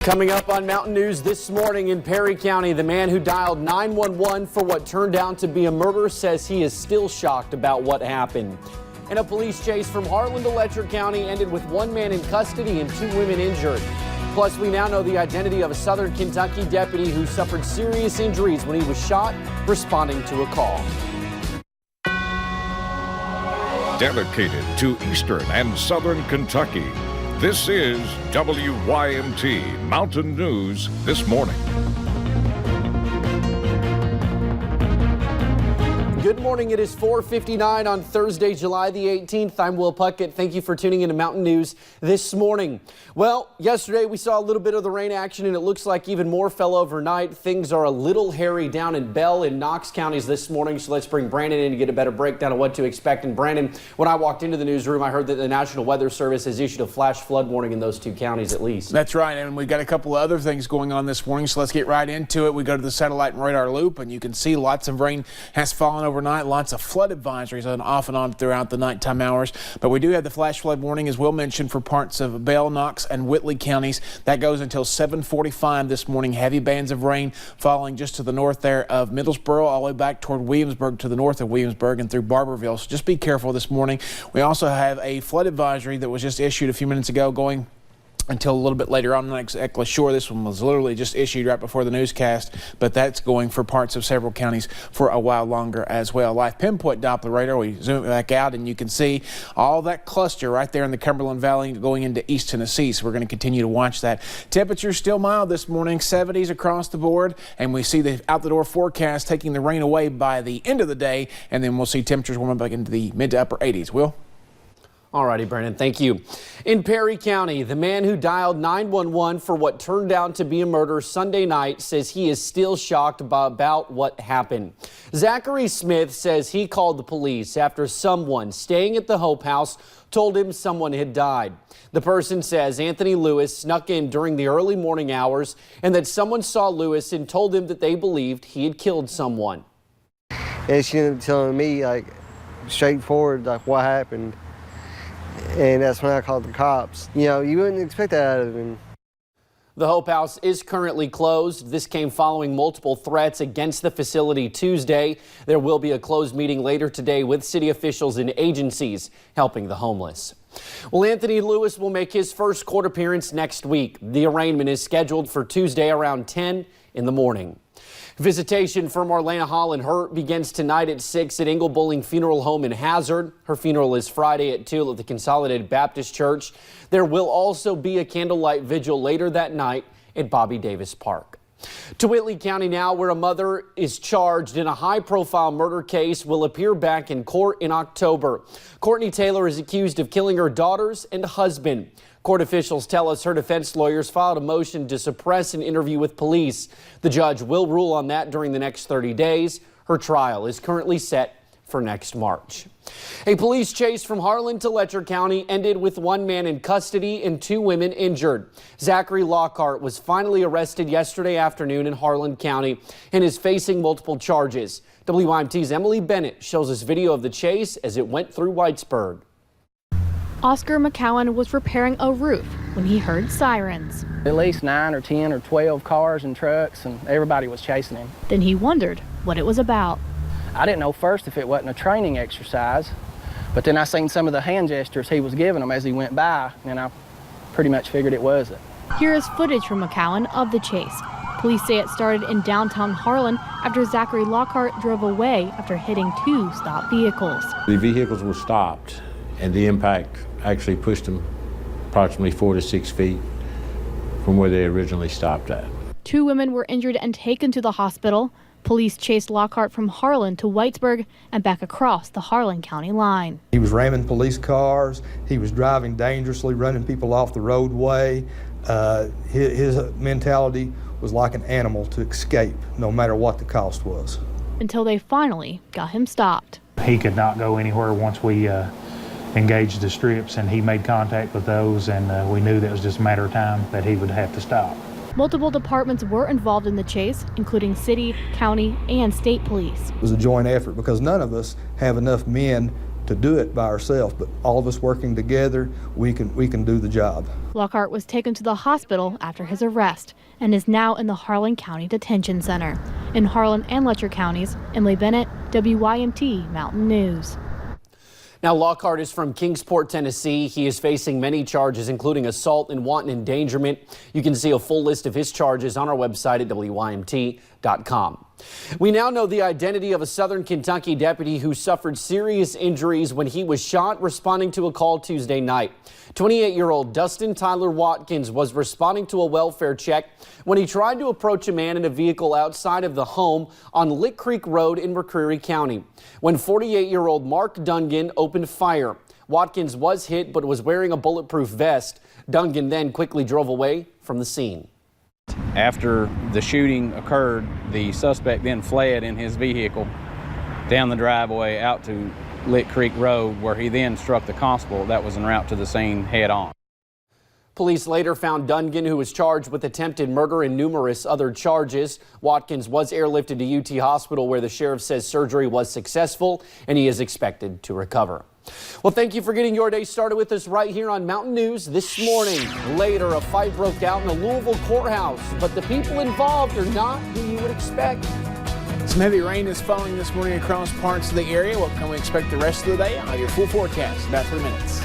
Coming up on Mountain News this morning in Perry County, the man who dialed 911 for what turned out to be a murder says he is still shocked about what happened. And a police chase from Harlan to Letcher County ended with one man in custody and 2 women injured. Plus, we now know the identity of a Southern Kentucky deputy who suffered serious injuries when he was shot responding to a call. Dedicated to Eastern and Southern Kentucky, this is WYMT Mountain News This Morning. Good morning. It is 4:59 on Thursday, July the 18th. I'm Will Puckett. Thank you for tuning into Mountain News this morning. Well, yesterday we saw a little bit of the rain action, and it looks like even more fell overnight. Things are a little hairy down in Bell and Knox counties this morning, so let's bring Brandon in to get a better breakdown of what to expect. And Brandon, when I walked into the newsroom, I heard that the National Weather Service has issued a flash flood warning in those 2 counties at least. That's right, and we've got a couple of other things going on this morning, so let's get right into it. We go to the satellite and radar loop, and you can see lots of rain has fallen overnight, lots of flood advisories on off and on throughout the nighttime hours. But we do have the flash flood warning, as Will mentioned, for parts of Bell, Knox, and Whitley counties. That goes until 7:45 this morning. Heavy bands of rain falling just to the north there of Middlesboro, all the way back toward Williamsburg, to the north of Williamsburg and through Barberville. So just be careful this morning. We also have a flood advisory that was just issued a few minutes ago, going until a little bit later on. I'm not exactly sure. This one was literally just issued right before the newscast, but that's going for parts of several counties for a while longer as well. Live pinpoint Doppler radar, we zoom it back out and you can see all that cluster right there in the Cumberland Valley going into East Tennessee. So we're going to continue to watch that. Temperatures still mild this morning, 70s across the board, and we see the out the door forecast taking the rain away by the end of the day, and then we'll see temperatures warming back into the mid to upper 80s. Will? All righty, Brandon, thank you. In Perry County, the man who dialed 911 for what turned out to be a murder Sunday night says he is still shocked about what happened. Zachary Smith says he called the police after someone staying at the Hope House told him someone had died. The person says Anthony Lewis snuck in during the early morning hours and that someone saw Lewis and told him that they believed he had killed someone. And she ended up telling me, like, straightforward, like, what happened. And that's when I called the cops. You know, you wouldn't expect that out of him. The Hope House is currently closed. This came following multiple threats against the facility Tuesday. There will be a closed meeting later today with city officials and agencies helping the homeless. Well, Anthony Lewis will make his first court appearance next week. The arraignment is scheduled for Tuesday around 10 in the morning. Visitation for Marlena Holland Hurt begins tonight at 6 at Ingle Bowling Funeral Home in Hazard. Her funeral is Friday at 2 at the Consolidated Baptist Church. There will also be a candlelight vigil later that night at Bobby Davis Park. To Whitley County now, where a mother is charged in a high-profile murder case will appear back in court in October. Courtney Taylor is accused of killing her daughters and husband. Court officials tell us her defense lawyers filed a motion to suppress an interview with police. The judge will rule on that during the next 30 days. Her trial is currently set for next March. A police chase from Harlan to Letcher County ended with one man in custody and 2 women injured. Zachary Lockhart was finally arrested yesterday afternoon in Harlan County and is facing multiple charges. WYMT's Emily Bennett shows us video of the chase as it went through Whitesburg. Oscar McCowan was repairing a roof when he heard sirens. At least 9 or 10 or 12 cars and trucks, and everybody was chasing him. Then he wondered what it was about. I didn't know first if it wasn't a training exercise, but then I seen some of the hand gestures he was giving them as he went by, and I pretty much figured it was it. Here is footage from McCowan of the chase. Police say it started in downtown Harlan after Zachary Lockhart drove away after hitting 2 stopped vehicles. The vehicles were stopped, and the impact actually pushed them approximately 4 to 6 feet from where they originally stopped at. 2 women were injured and taken to the hospital. Police chased Lockhart from Harlan to Whitesburg and back across the Harlan County line. He was ramming police cars. He was driving dangerously, running people off the roadway. His mentality was like an animal to escape, no matter what the cost was. Until they finally got him stopped. He could not go anywhere once we engaged the strips, and he made contact with those, and we knew that it was just a matter of time that he would have to stop. Multiple departments were involved in the chase, including city, county, and state police. It was a joint effort because none of us have enough men to do it by ourselves, but all of us working together, we can do the job. Lockhart was taken to the hospital after his arrest and is now in the Harlan County Detention Center. In Harlan and Letcher counties, Emily Bennett, WYMT Mountain News. Now, Lockhart is from Kingsport, Tennessee. He is facing many charges, including assault and wanton endangerment. You can see a full list of his charges on our website at WYMT.com. We now know the identity of a Southern Kentucky deputy who suffered serious injuries when he was shot responding to a call Tuesday night. 28-year-old Dustin Tyler Watkins was responding to a welfare check when he tried to approach a man in a vehicle outside of the home on Lick Creek Road in McCreary County when 48-year-old Mark Dungan opened fire. Watkins was hit but was wearing a bulletproof vest. Dungan then quickly drove away from the scene. After the shooting occurred, the suspect then fled in his vehicle down the driveway out to Lick Creek Road, where he then struck the constable that was en route to the scene head on. Police later found Dungan, who was charged with attempted murder and numerous other charges. Watkins was airlifted to UT Hospital, where the sheriff says surgery was successful and he is expected to recover. Well, thank you for getting your day started with us right here on Mountain News this morning. Later, a fight broke out in the Louisville courthouse, but the people involved are not who you would expect. Some heavy rain is falling this morning across parts of the area. What can we expect the rest of the day? I'll have your full forecast in about 3 minutes.